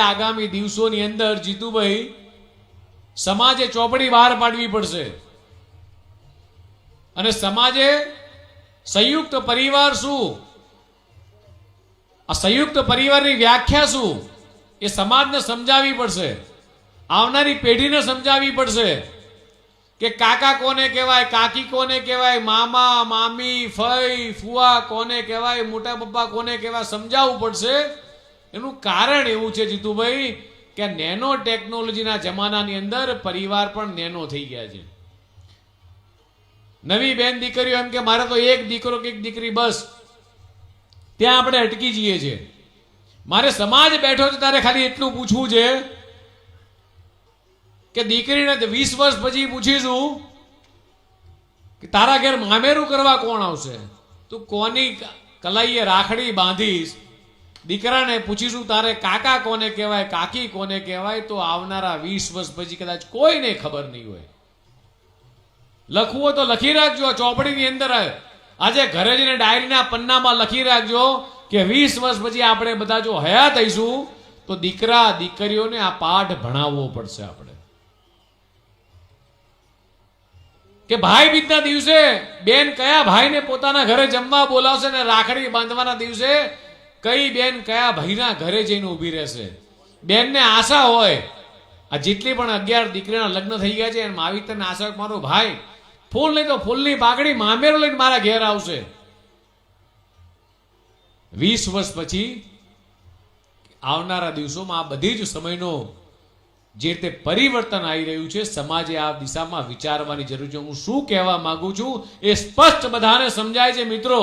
આગામી દિવસોની અંદર જીતુભાઈ સમાજે ચોપડી બહાર પાડવી પડશે અને સમાજે સંયુક્ત પરિવાર શું, આ સંયુક્ત પરિવારની વ્યાખ્યા શું એ સમાજને સમજાવવી પડશે, આવનારી પેઢીને સમજાવવી પડશે કે કાકા કોને કહેવાય, કાકી કોને કહેવાય, મામા મામી ફઈ ફુવા કોને કહેવાય, મોટા પપ્પા કોને કહેવાય, સમજાવવું પડશે। એનું કારણ એવું છે જીતુભાઈ કે નેનો ટેકનોલોજીના જમાનાની અંદર પરિવાર પણ નેનો થઈ ગયા છે। નવી બેન દીકરીઓ એમ કે મારે તો એક દીકરો કે એક દીકરી બસ, ત્યાં આપણે અટકી જઈએ છીએ। મારે સમાજ બેઠો છે ત્યારે ખાલી એટલું પૂછવું છે કે દીકરીને 20 વર્ષ પછી પૂછીશું કે તારા ઘેર મામેરું કરવા કોણ આવશે, તું કોની કલાઈએ રાખડી બાંધીશ, દીકરાને પૂછીશું તારે કાકા કોને કહેવાય, કાકી કોને કહેવાય, તો આવનારા 20 વર્ષ પછી કદાચ કોઈને ખબર નહીં હોય। લખવું હોય તો લખી રાખજો, ચોપડીની અંદર આજે ઘરે જઈને ડાયરીના પન્નામાં લખી રાખજો કે 20 વર્ષ પછી આપણે બધા જો હયાત થઈશું તો દીકરા દીકરીઓને આ પાઠ ભણાવવો પડશે આપણે કે ભાઈ બીજના દિવસે બેન કયા ભાઈને પોતાના ઘરે જમવા બોલાવશે ને રાખડી બાંધવાના દિવસે કઈ બેન કયા ભાઈના ઘરે જઈને ઊભી રહેશે। બેનને આશા હોય, આ જેટલી પણ 11 દીકરીના લગ્ન થઈ ગયા છે આવી તને આશા હોય મારો ભાઈ ફૂલ નહીં તો ફૂલની પાઘડી મામેરો લઈને મારા ઘેર આવશે। 20 વર્ષ પછી આવનારા દિવસોમાં આ બધી જ સમયનો જે રીતે પરિવર્તન આવી રહ્યું છે, સમાજે આ દિશામાં વિચારવાની જરૂર છે। હું શું કહેવા માંગુ છું એ સ્પષ્ટ બધાને સમજાય છે મિત્રો।